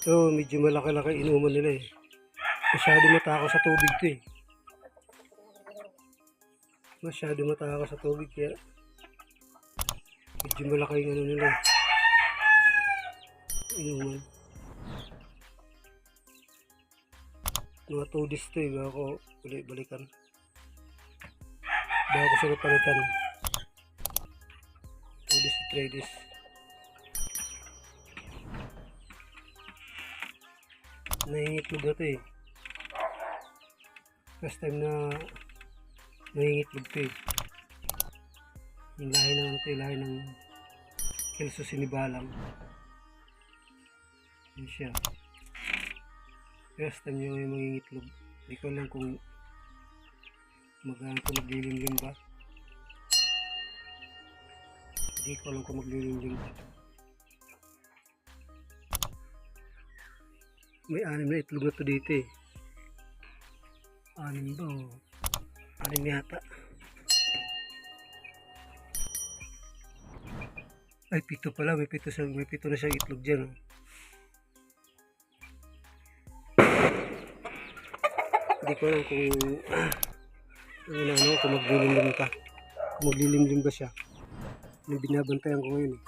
Ito, medyo malaki-laki inuman nila eh. Masyado matakaw sa tubig to eh. Masyado matakaw sa tubig kaya medyo malaki yung ano nila eh. Inuman. Mga 2 days to eh, bago ko balikan. Bago ko sila palitan. 2 days to 3 days. Nangingitlog na to eh. First time na nangingitlog to eh. Yung lahi ng ano to eh, lahi ng Kelso sinibalang. Yun siya. First time yung mangingitlog. Hindi ko alam kung maglilimlim ba. Hindi ko alam kung maglilimlim ba. May 6 na itlog na to dito eh. 6 ba o? 6 yata. Ay 7 pala. May 7 na siyang itlog dyan. Hindi ko alam kung kung maglilimlim pa. Kung maglilimlim ba siya. Yung binabantayan ko ngayon eh.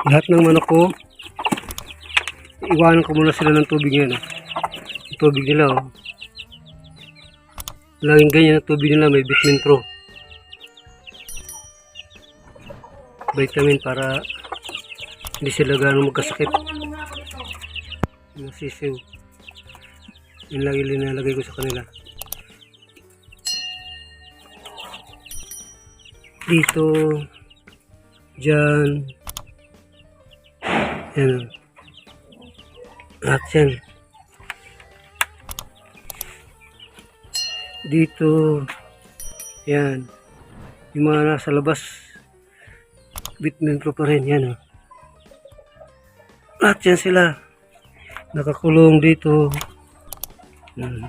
Lahat ng manok ko, iwanan ko muna sila ng tubig ngayon. Yung tubig nila, oh. Laging ganyan ang tubig nila, may vitamin pro. Vitamin para hindi sila gano'ng magkasakit. Nasisiw. Yung lagi linalagay ko sa kanila. Dito, dyan, yan. Lahat yan. Dito. Yan. Yung mga nasa labas. Vitamin pro pa rin. Yan. Lahat yan sila. Nakakulong dito. Yan.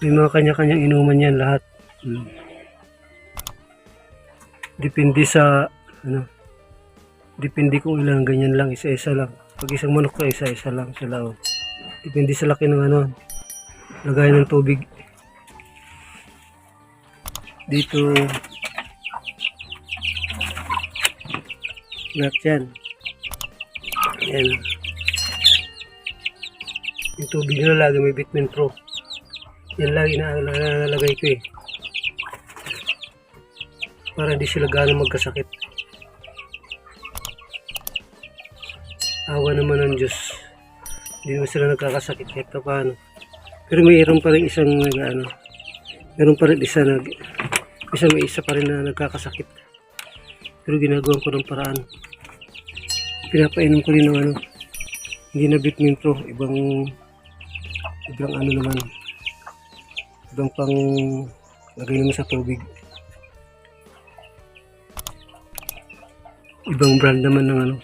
May mga kanya-kanyang inuman yan lahat. Depende sa depende kung ilang ganyan lang, isa-isa lang. Pag isang manok ko, isa-isa lang sila. Oh. Depende sa laki ng lagay ng tubig. Dito. Lahat yan. Yan. Yung tubig na lagi may vitamin pro. Yan lagi nalalagay ko eh. Para hindi sila gano'ng magkasakit. Awa naman ng Diyos. Hindi naman sila nagkakasakit kahit paano. Pero mayroon pa rin isang meron pa rin may isa pa rin na nagkakasakit. Pero ginagawa ko ng paraan. Pinapainom ko rin ng hindi na vitamin pro, ibang naman. Ibang pang lagay naman sa tubig. Ibang brand naman ng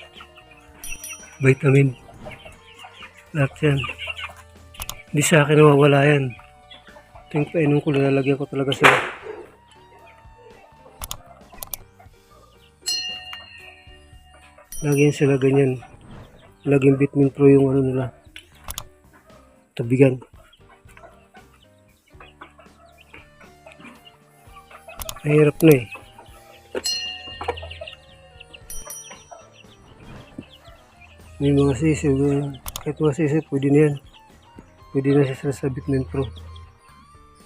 vitamin. Lahat yan. Hindi sa akin nawawala yan. Ito yung painom ko, lalagyan ko talaga sila. Lagyan sila ganyan. Laging vitamin pro yung nila. Tabigan. Mahirap na eh. May mga sisiw, kahit mga sisiw, pwede na yan. Pwede na siya sa vitamin pro.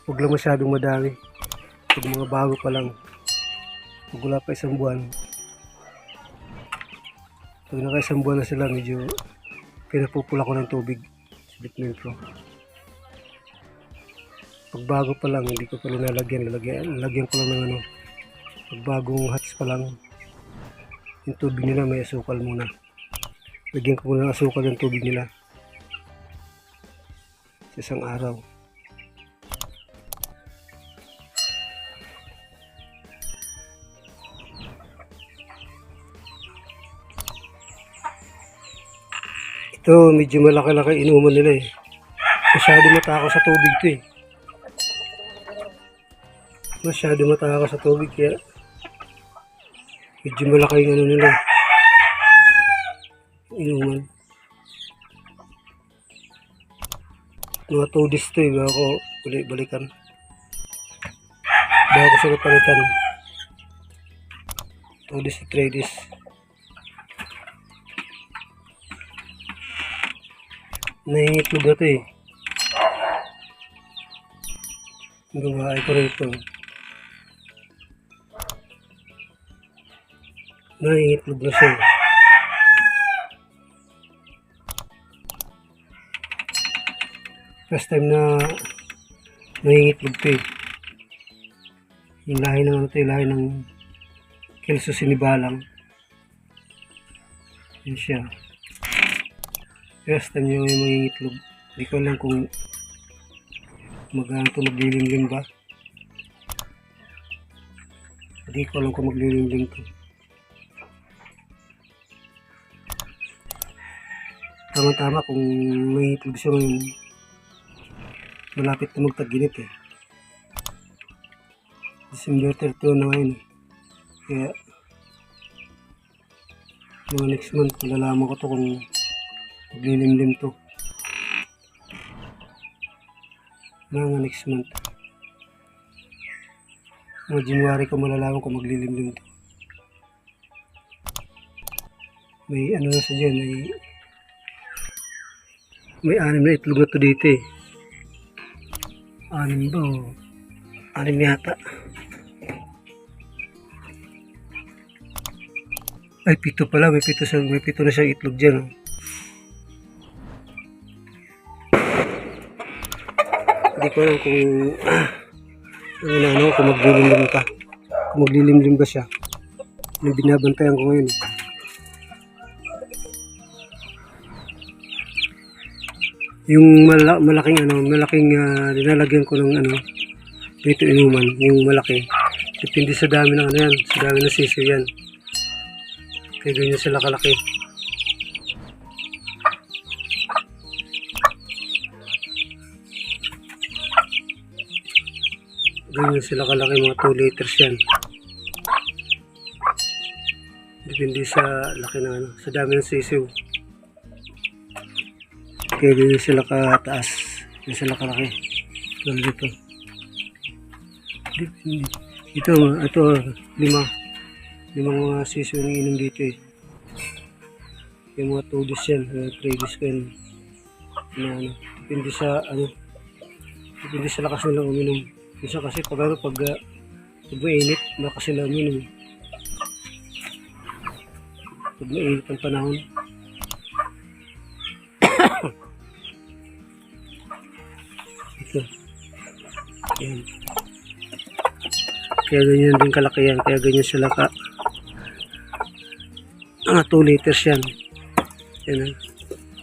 Huwag lang masyadong madami. Pag mga bago pa lang. Pag wala pa 1 buwan. Pag naka 1 buwan na sila, medyo pinapupula ko ng tubig sa vitamin pro. Pag bago pa lang, hindi ko pa lalagyan ko lang ng pag bagong hats pa lang, yung tubig nila may asukal muna. Lagyan ko muna ng asukal yung tubig nila sa isang araw. Ito, medyo malaki-laki inuman nila eh. Masyado matakaw sa tubig to eh. Masyado matakaw sa tubig kaya medyo malaki yung ano nila. Inuman. Mga 2 days to eh, bago ko balikan. Bago ko sila palitan. 2 days to 3 days. Nangingitlog na to eh. Ang gawain ko rito. Nangingitlog na siya. First time na nangingitlog to eh. Yung lahi ng ano to, yung lahi ng Kelso sinibalang. Yun siya. First time yung mangingitlog. Hindi ko alam kung maglilimlim ba. Hindi ko alam kung maglilimlim to. Tama-tama kung mangingitlog siya ngayon. Malapit na magtaginit eh. December 31 na ngayon eh. Kaya mga next month malalaman ko to kung maglilimlim to. Mga next month. Mga January ko malalaman kung maglilimlim to. May ano na sa dyan, may 6 na itlog na to dito eh. 6 ba o? 6 yata. Ay, 7 pala. May 7 na siyang itlog dyan. Oh. Hindi ko alam kung maglilimlim ka. Kung maglilimlim ba siya. Yung binabantayan ko ngayon. Yung malaking nilalagyan ko ng dito inuman, yung malaki. Depende sa dami ng yan, sa dami ng sisiw yan. Kaya ganyan sila kalaki. Ganyan sila kalaki, mga 2 liters yan. Depende sa laki ng sa dami ng sisiw. Kaya ganyan sila kataas. Ganyan sila kalaki. Tulad dito. Ito 5 mga sisiw ng inom dito eh. Yung mga 2 days yan, 3 days ko yan. Depende sa lakas nila uminom. Minsan kasi pag mainit, lakas sila uminom. Pag mainit ang panahon. Ito. Yan. Kaya ganyan din kalaki yan. Kaya ganyan sila 2 liters yan. Yan.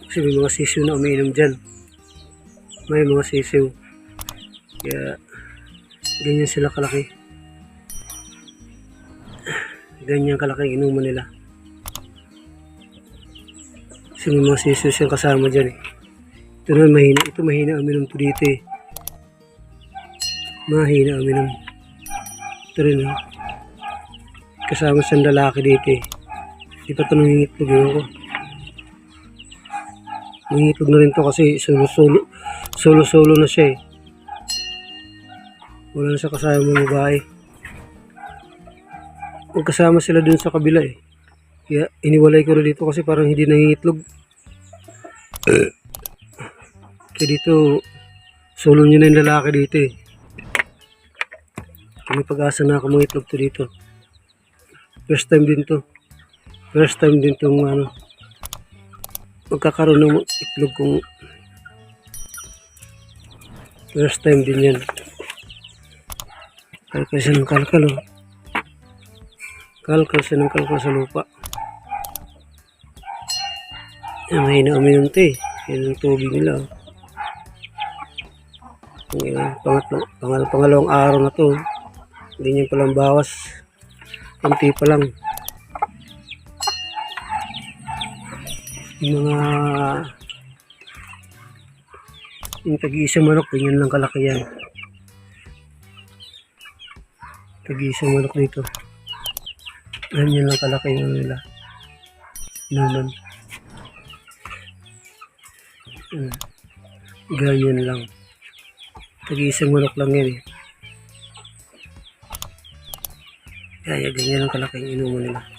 Kasi may mga sisiw na umiinom dyan. May mga sisiw. Kaya ganyan sila kalaki. Ganyan kalaki inuman nila. Kasi may mga sisiw siyang kasama dyan eh. Ito na mahina. Ito mahina uminom to dito eh. Mahina uminom. Ito rin eh. Kasama siyang lalaki dito eh. Di pa ito nangingitlog yun ako. Nangingitlog na rin to kasi solo na siya eh. Wala na siya kasama ng babae. Magkasama sila dun sa kabila eh. Kaya iniwalay ko rin dito kasi parang hindi nangingitlog. Kaya dito solo nyo na yung lalaki dito eh. May pag-asa na ako mga itlog to dito. First time din to. First time din tong magkakaroon ng itlog kung first time din yan. Kalkal siya ng kalkal oh. Kalkal siya ng kalkal sa lupa. Mahina uminom to eh. Yan ang tubig nila oh. Pangalawang araw na to. Hindi niya palang bawas. Kunti pa lang. Yung mga yung tag-iisang manok, ganyan lang kalaki yan. Tag-iisang manok dito. Ganyan lang kalaki yung nila. Naman. Ganyan lang. Tag-iisang manok lang yan eh. Kaya ganyan lang kalaki yung inuman nila.